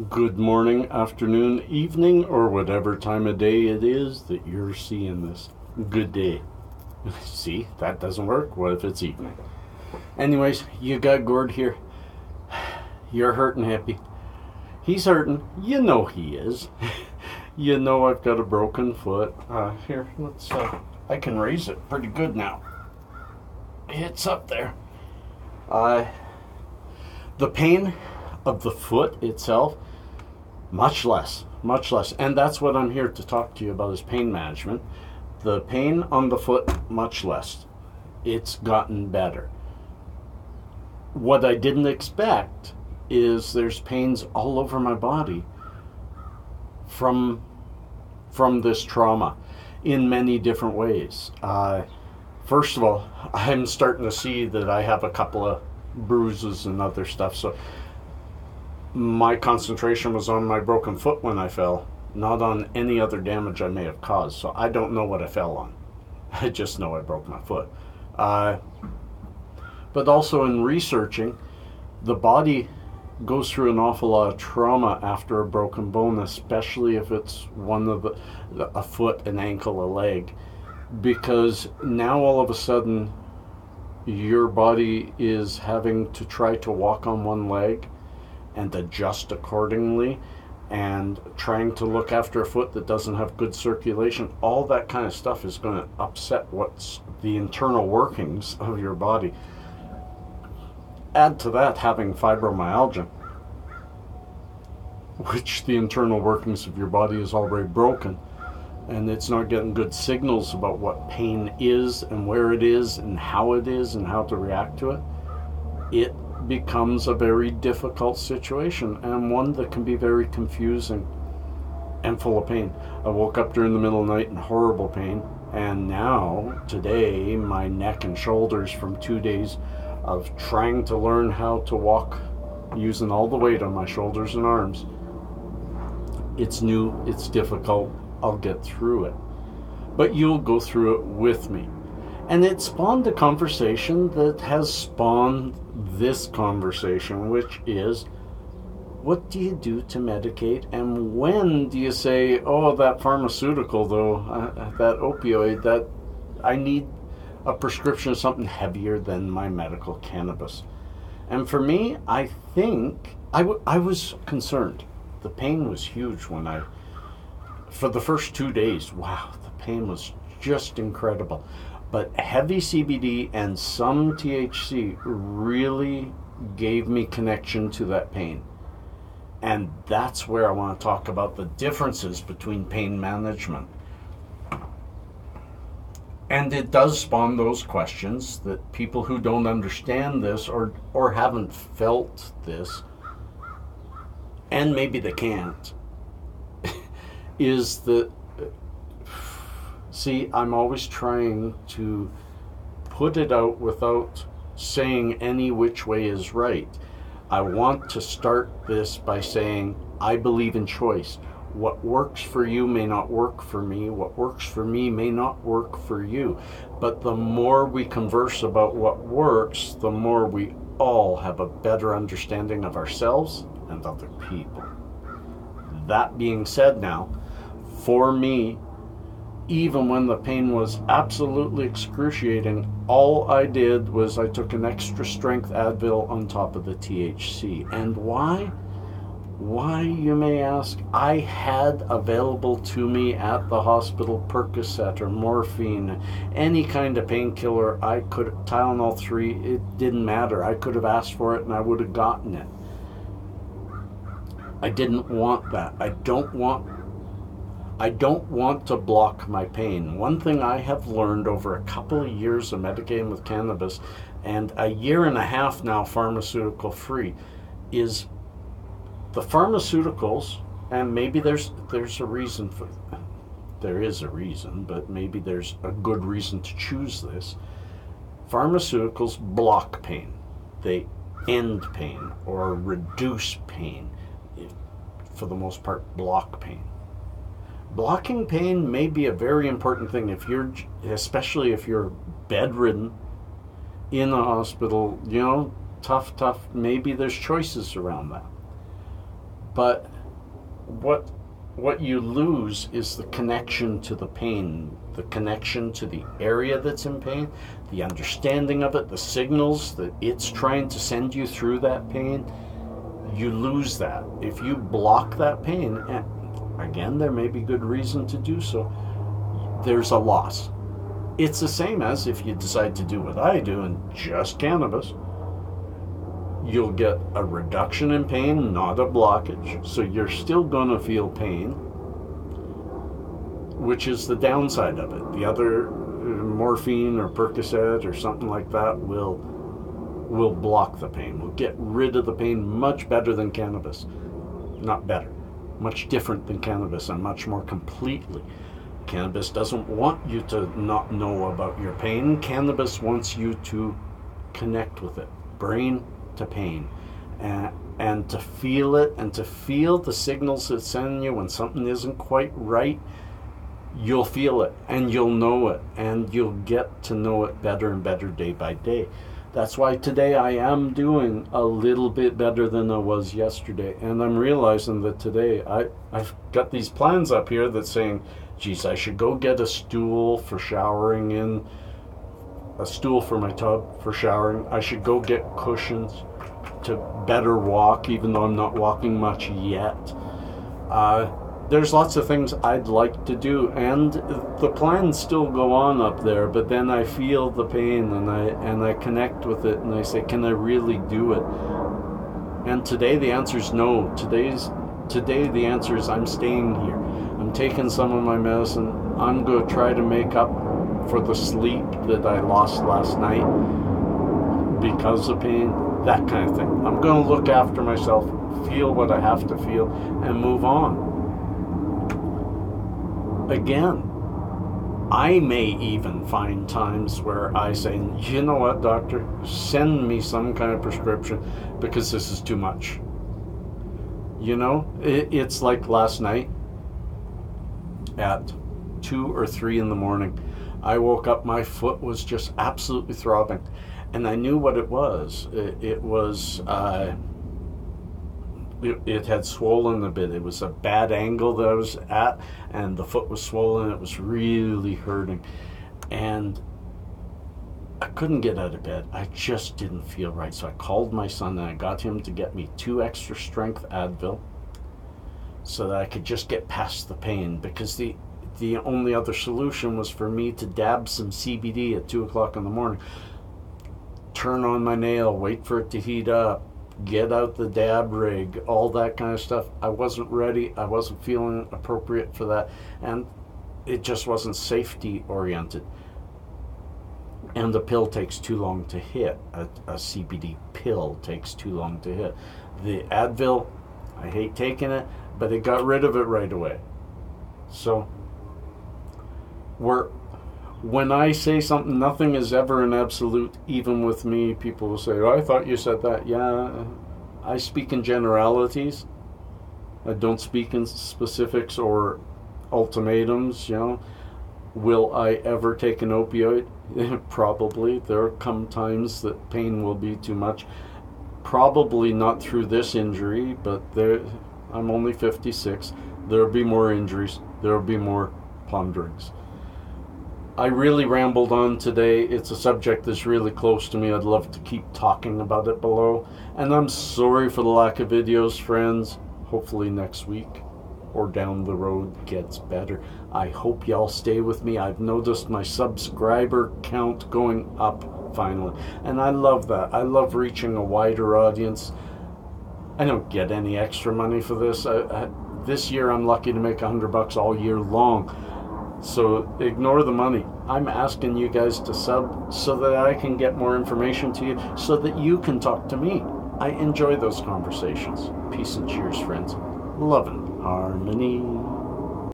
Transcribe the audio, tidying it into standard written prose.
Good morning, afternoon, evening, or whatever time of day it is that you're seeing this. Good day. See, that doesn't work. What if it's evening? Anyways, you got Gord here. You're hurting, happy. He's hurting. You know he is. You know I've got a broken foot. Here, let's. I can raise it pretty good now. It's up there. The pain of the foot itself, much less. And that's what I'm here to talk to you about, is pain management. The pain on the foot, much less. It's gotten better. What I didn't expect is there's pains all over my body from this trauma in many different ways. First of all, I'm starting to see that I have a couple of bruises and other stuff, so my concentration was on my broken foot when I fell, not on any other damage I may have caused. So I don't know what I fell on. I just know I broke my foot. But also in researching, the body goes through an awful lot of trauma after a broken bone, especially if it's one of a foot, an ankle, a leg, because now all of a sudden your body is having to try to walk on one leg and adjust accordingly, and trying to look after a foot that doesn't have good circulation. All that kind of stuff is going to upset what's the internal workings of your body. Add to that having fibromyalgia, which the internal workings of your body is already broken, and it's not getting good signals about what pain is and where it is and how to react to it. It becomes a very difficult situation, and one that can be very confusing and full of pain. I woke up during the middle of the night in horrible pain, and now today my neck and shoulders, from 2 days of trying to learn how to walk using all the weight on my shoulders and arms, it's new, it's difficult. I'll get through it, but you'll go through it with me. And it spawned a conversation that has spawned this conversation, which is, what do you do to medicate, and when do you say, oh, that pharmaceutical though, that opioid, that I need a prescription of something heavier than my medical cannabis? And for me, I think I was concerned. The pain was huge for the first 2 days. Wow, the pain was just incredible. But heavy CBD and some THC really gave me connection to that pain. And that's where I want to talk about the differences between pain management. And it does spawn those questions that people who don't understand this or haven't felt this, and maybe they can't, is that, see, I'm always trying to put it out without saying any which way is right. I want to start this by saying, I believe in choice. What works for you may not work for me. What works for me may not work for you. But the more we converse about what works, the more we all have a better understanding of ourselves and other people. That being said now, for me, even when the pain was absolutely excruciating, all I did was I took an extra strength Advil on top of the THC. And why? Why, you may ask? I had available to me at the hospital Percocet or morphine, any kind of painkiller I could, Tylenol 3, it didn't matter. I could have asked for it and I would have gotten it. I didn't want that. I don't want to block my pain. One thing I have learned over a couple of years of medicating with cannabis, and a year and a half now pharmaceutical free, is the pharmaceuticals, and maybe there's a reason for, there is a reason, but maybe there's a good reason to choose this. Pharmaceuticals block pain. They end pain or reduce pain. For the most part, block pain. Blocking pain may be a very important thing especially if you're bedridden in a hospital, tough, maybe there's choices around that. But what you lose is the connection to the pain, the connection to the area that's in pain, the understanding of it, the signals that it's trying to send you through that pain. You lose that. If you block that pain, and again, there may be good reason to do so, there's a loss. It's the same as if you decide to do what I do and just cannabis. You'll get a reduction in pain, not a blockage. So you're still going to feel pain, which is the downside of it. The other morphine or Percocet or something like that will block the pain, will get rid of the pain much better than cannabis. Not better, much different than cannabis, and much more completely. Cannabis doesn't want you to not know about your pain. Cannabis wants you to connect with it, brain to pain, and to feel it, and to feel the signals it's sending you when something isn't quite right. You'll feel it, and you'll know it, and you'll get to know it better and better day by day. That's why today I am doing a little bit better than I was yesterday, and I'm realizing that today I've got these plans up here that's saying, geez, I should go get a stool for showering in, a stool for my tub for showering. I should go get cushions to better walk, even though I'm not walking much yet. There's lots of things I'd like to do, and the plans still go on up there, but then I feel the pain, and I connect with it, and I say, can I really do it? And today the answer is no. Today the answer is I'm staying here. I'm taking some of my medicine. I'm going to try to make up for the sleep that I lost last night because of pain, that kind of thing. I'm going to look after myself, feel what I have to feel, and move on. Again, I may even find times where I say, you know what, doctor, send me some kind of prescription because this is too much. You know, it's like last night at 2 or 3 in the morning. I woke up, my foot was just absolutely throbbing, and I knew what it was. It had swollen a bit. It was a bad angle that I was at, and the foot was swollen. It was really hurting, and I couldn't get out of bed. I just didn't feel right. So I called my son, and I got him to get me 2 extra strength Advil so that I could just get past the pain, because the only other solution was for me to dab some CBD at 2 o'clock in the morning, turn on my nail, wait for it to heat up, get out the dab rig, all that kind of stuff. I wasn't ready. I wasn't feeling appropriate for that, and it just wasn't safety oriented. And the pill takes too long to hit. A CBD pill takes too long to hit. The Advil, I hate taking it, but it got rid of it right away. So when I say something, nothing is ever an absolute. Even with me, people will say, oh, I thought you said that. Yeah, I speak in generalities. I don't speak in specifics or ultimatums, you know. Will I ever take an opioid? Probably. There come times that pain will be too much. Probably not through this injury, but I'm only 56. There'll be more injuries. There'll be more ponderings. I really rambled on today. It's a subject that's really close to me. I'd love to keep talking about it below. And I'm sorry for the lack of videos, friends. Hopefully next week or down the road gets better. I hope y'all stay with me. I've noticed my subscriber count going up finally, and I love that. I love reaching a wider audience. I don't get any extra money for this. This year I'm lucky to make $100 all year long. So ignore the money. I'm asking you guys to sub so that I can get more information to you, so that you can talk to me. I enjoy those conversations. Peace and cheers, friends. Love and harmony.